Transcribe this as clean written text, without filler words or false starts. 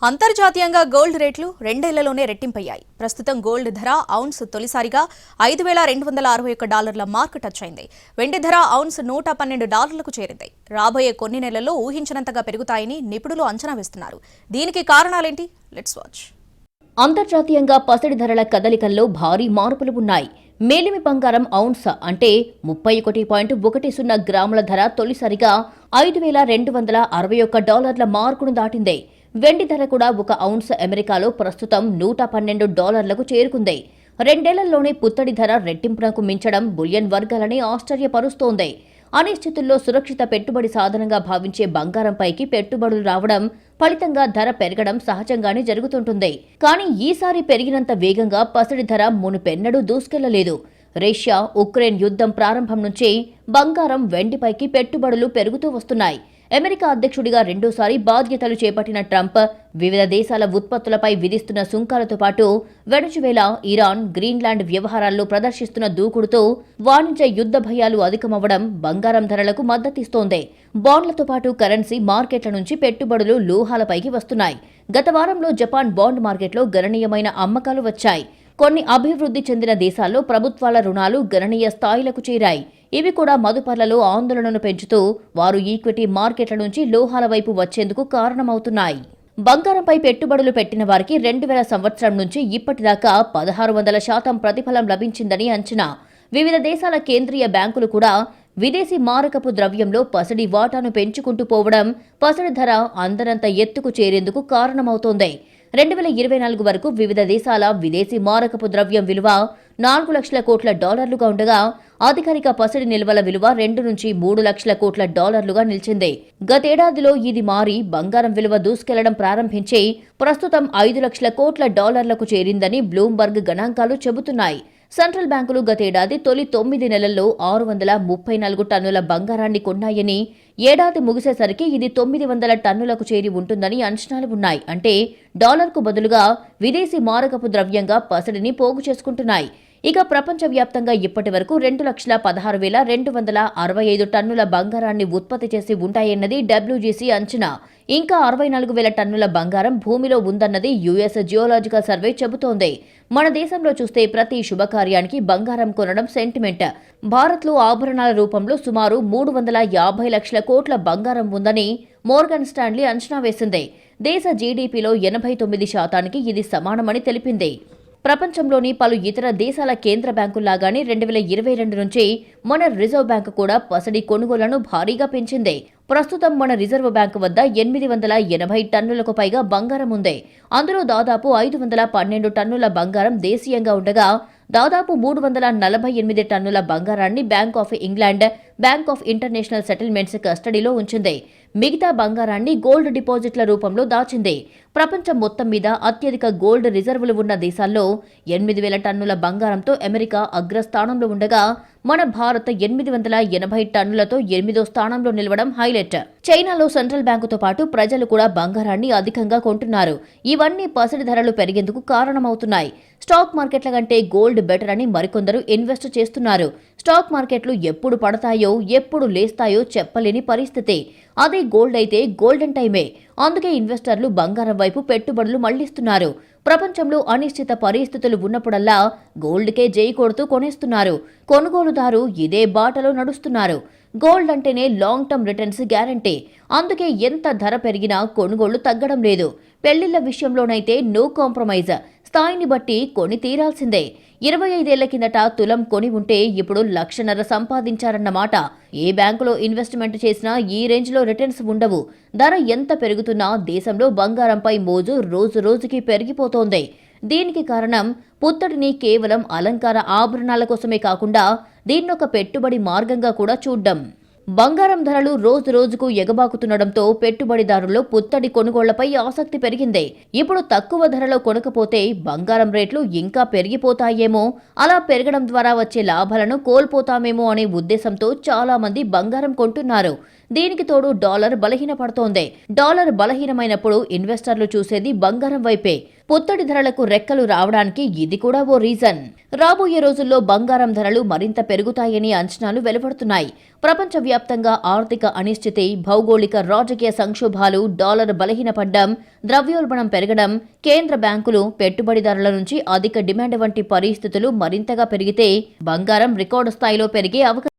అంతర్జాతీయంగా గోల్డ్ రేట్లు రెండేళ్లలోనే రెట్టింపయ్యాయి. ప్రస్తుతం గోల్డ్ ధర ఔన్స్ తొలిసారిగా $5,261 మార్క్ టచ్ అయింది. వెండి ధర ఔన్స్ $112కు చేరింది. రాబోయే కొన్ని నెలల్లో ఊహించినంతగా పెరుగుతాయని నిపుణులు అంచనా వేస్తున్నారు. దీనికి కారణాలేంటి? Let's watch. అంతర్జాతీయంగా పసిడి ధరల కదలికల్లో భారీ మార్పులు ఉన్నాయి. మేలిమి బంగారం ఔన్స్ అంటే 31.10 గ్రాముల ధర తొలిసారిగా $5,261 మార్కును దాటింది. వెండి ధర కూడా ఒక ఔన్స్ అమెరికాలో ప్రస్తుతం $112కు చేరుకుంది. రెండేళ్లలోనే పుత్తడి ధర రెట్టింపునకు మించడం బులియన్ వర్గాలని ఆశ్చర్యపరుస్తోంది. అనిశ్చితుల్లో సురక్షిత పెట్టుబడి సాధనంగా భావించే బంగారంపైకి పెట్టుబడులు రావడం, ఫలితంగా ధర పెరగడం సహజంగానే జరుగుతుంటుంది. కానీ ఈసారి పెరిగినంత వేగంగా పసిడి ధర మునుపెన్నడూ దూసుకెళ్లలేదు. రష్యా ఉక్రెయిన్ యుద్ధం ప్రారంభం నుంచే బంగారం, వెండిపైకి పెట్టుబడులు పెరుగుతూ వస్తున్నాయి. అమెరికా అధ్యక్షుడిగా రెండోసారి బాధ్యతలు చేపట్టిన ట్రంప్ వివిధ దేశాల ఉత్పత్తులపై విధిస్తున్న సుంకాలతో పాటు వెనజువేలా, ఇరాన్, గ్రీన్లాండ్ వ్యవహారాల్లో ప్రదర్శిస్తున్న దూకుడుతో వాణిజ్య యుద్ధ భయాలు అధికమవ్వడం బంగారం ధరలకు మద్దతిస్తోంది. బాండ్లతో పాటు కరెన్సీ మార్కెట్ల నుంచి పెట్టుబడులు లోహాలపైకి వస్తున్నాయి. గత వారంలో జపాన్ బాండ్ మార్కెట్లో గణనీయమైన అమ్మకాలు వచ్చాయి. కొన్ని అభివృద్ధి చెందిన దేశాల్లో ప్రభుత్వాల రుణాలు గణనీయ స్థాయిలకు చేరాయి. ఇవి కూడా మదుపర్లలో ఆందోళనను పెంచుతూ వారు ఈక్విటీ మార్కెట్ల నుంచి లోహాల వైపు వచ్చేందుకు కారణమవుతున్నాయి. బంగారంపై పెట్టుబడులు పెట్టిన వారికి 2000 సంవత్సరం నుంచి ఇప్పటిదాకా 1600% ప్రతిఫలం లభించిందని అంచనా. వివిధ దేశాల కేంద్రీయ బ్యాంకులు కూడా విదేశీ మారకపు ద్రవ్యంలో పసిడి వాటాను పెంచుకుంటూ పోవడం పసిడి ధర అందనంత ఎత్తుకు చేరేందుకు కారణమవుతోంది. 2024 వరకు వివిధ దేశాల విదేశీ మారకపు ద్రవ్యం విలువ $4 లక్షల కోట్ల ఉండగా అధికారిక పసిడి నిల్వల విలువ $2 నుంచి $3 లక్షల కోట్ల నిలిచింది. గతేడాదిలో ఇది మారి బంగారం విలువ దూసుకెళ్లడం ప్రారంభించి ప్రస్తుతం $5 లక్షల కోట్ల చేరిందని బ్లూంబర్గ్ గణాంకాలు చెబుతున్నాయి. సెంట్రల్ బ్యాంకులు గతేడాది తొలి 9 నెలల్లో 634 టన్నుల బంగారాన్ని కొన్నాయని, ఏడాది ముగిసేసరికి ఇది 900 టన్నులకు చేరి ఉంటుందని అంచనాలు ఉన్నాయి. అంటే డాలర్కు బదులుగా విదేశీ మారకపు ద్రవ్యంగా పసిడిని పోగు చేసుకుంటున్నాయి. ఇక ప్రపంచవ్యాప్తంగా ఇప్పటి వరకు 2,16,265 టన్నుల బంగారాన్ని ఉత్పత్తి చేసి ఉంటాయన్నది WGC అంచనా. ఇంకా 64,000 టన్నుల బంగారం భూమిలో ఉందన్నది US జియోలాజికల్ సర్వే చెబుతోంది. మన దేశంలో చూస్తే ప్రతి శుభకార్యానికి బంగారం కొనడం సెంటిమెంట్. భారత్లో ఆభరణాల రూపంలో సుమారు 350 లక్షల కోట్ల బంగారం ఉందని మోర్గన్ స్టాన్లీ అంచనా వేసింది. దేశ జీడీపీలో 89% ఇది సమానమని తెలిపింది. ప్రపంచంలోని పలు ఇతర దేశాల కేంద్ర బ్యాంకుల్లాగానే 2022 నుంచి మన రిజర్వ్ బ్యాంకు కూడా పసిడి కొనుగోళ్లను భారీగా పెంచింది. ప్రస్తుతం మన రిజర్వ్ బ్యాంకు వద్ద 880 టన్నులకు పైగా బంగారం ఉంది. అందులో దాదాపు 512 టన్నుల బంగారం దేశీయంగా ఉండగా దాదాపు 348 టన్నుల బంగారాన్ని bank of England, bank of international settlements కస్టడీలో ఉంచింది. మిగతా బంగారాన్ని గోల్డ్ డిపాజిట్ల రూపంలో దాచింది. ప్రపంచం మొత్తం మీద అత్యధిక గోల్డ్ రిజర్వులు ఉన్న దేశాల్లో 8,000 టన్నుల బంగారంతో అమెరికా అగ్రస్థానంలో ఉండగా మన భారత్ 880 టన్నులతో 8వ స్థానంలో నిలవడం హైలైట్. చైనాలో సెంట్రల్ బ్యాంకుతో పాటు ప్రజలు కూడా బంగారాన్ని అధికంగా కొంటున్నారు. ఇవన్నీ పసిడి ధరలు పెరిగేందుకు కారణమవుతున్నాయి. స్టాక్ మార్కెట్ల కంటే గోల్డ్ బెటర్ అని మరికొందరు ఇన్వెస్ట్ చేస్తున్నారు. స్టాక్ మార్కెట్లు ఎప్పుడు పడతాయో ఎప్పుడు లేస్తాయో చెప్పలేని పరిస్థితి. అదే గోల్డ్ అయితే గోల్డెన్ టైమే. అందుకే ఇన్వెస్టర్లు బంగారం వైపు పెట్టుబడులు మళ్లిస్తున్నారు. ప్రపంచంలో అనిశ్చిత పరిస్థితులు ఉన్నప్పుడల్లా గోల్డ్కే జై కొడుతూ కొనేస్తున్నారు. కొనుగోలుదారు ఇదే బాటలో నడుస్తున్నారు. గోల్డ్ అంటేనే లాంగ్ టర్మ్ రిటర్న్స్ గ్యారంటీ. అందుకే ఎంత ధర పెరిగినా కొనుగోళ్లు తగ్గడం లేదు. పెళ్లిళ్ల విషయంలోనైతే నో కాంప్రమైజ్. స్థాయిని బట్టి కొని తీరాల్సిందే. 25 ఏళ్ల కిందట తులం కొని ఉంటే ఇప్పుడు 1.5 లక్షలు సంపాదించారన్నమాట. ఏ బ్యాంకులో ఇన్వెస్ట్మెంట్ చేసినా ఈ రేంజ్లో రిటర్న్స్ ఉండవు. ధర ఎంత పెరుగుతున్నా దేశంలో బంగారంపై మోజు రోజు రోజుకి పెరిగిపోతోంది. దీనికి కారణం పుత్తడిని కేవలం అలంకార ఆభరణాల కోసమే కాకుండా దీన్నొక పెట్టుబడి మార్గంగా కూడా చూడ్డం. బంగారం ధరలు రోజు రోజుకు ఎగబాకుతుండటంతో పెట్టుబడిదారుల్లో పుత్తడి కొనుగోళ్లపై ఆసక్తి పెరిగింది. ఇప్పుడు తక్కువ ధరలో కొనకపోతే బంగారం రేట్లు ఇంకా పెరిగిపోతాయేమో, అలా పెరగడం ద్వారా వచ్చే లాభాలను కోల్పోతామేమో అనే ఉద్దేశంతో చాలా మంది బంగారం కొంటున్నారు. దీనికి తోడు డాలర్ బలహీనపడుతోంది. డాలర్ బలహీనమైనప్పుడు ఇన్వెస్టర్లు చూసేది బంగారం వైపే. పుత్తడి ధరలకు రెక్కలు రావడానికి ఇది కూడా ఓ రీజన్. రాబోయే రోజుల్లో బంగారం ధరలు మరింత పెరుగుతాయని అంచనాలు వెలువడుతున్నాయి. ప్రపంచవ్యాప్తంగా ఆర్థిక అనిశ్చితి, భౌగోళిక రాజకీయ సంక్షోభాలు, డాలర్ బలహీనపడ్డం, ద్రవ్యోల్బణం పెరగడం, కేంద్ర బ్యాంకులు పెట్టుబడిదారుల నుంచి అధిక డిమాండ్ వంటి పరిస్థితులు మరింతగా పెరిగితే బంగారం రికార్డు స్థాయిలో పెరిగే అవకాశం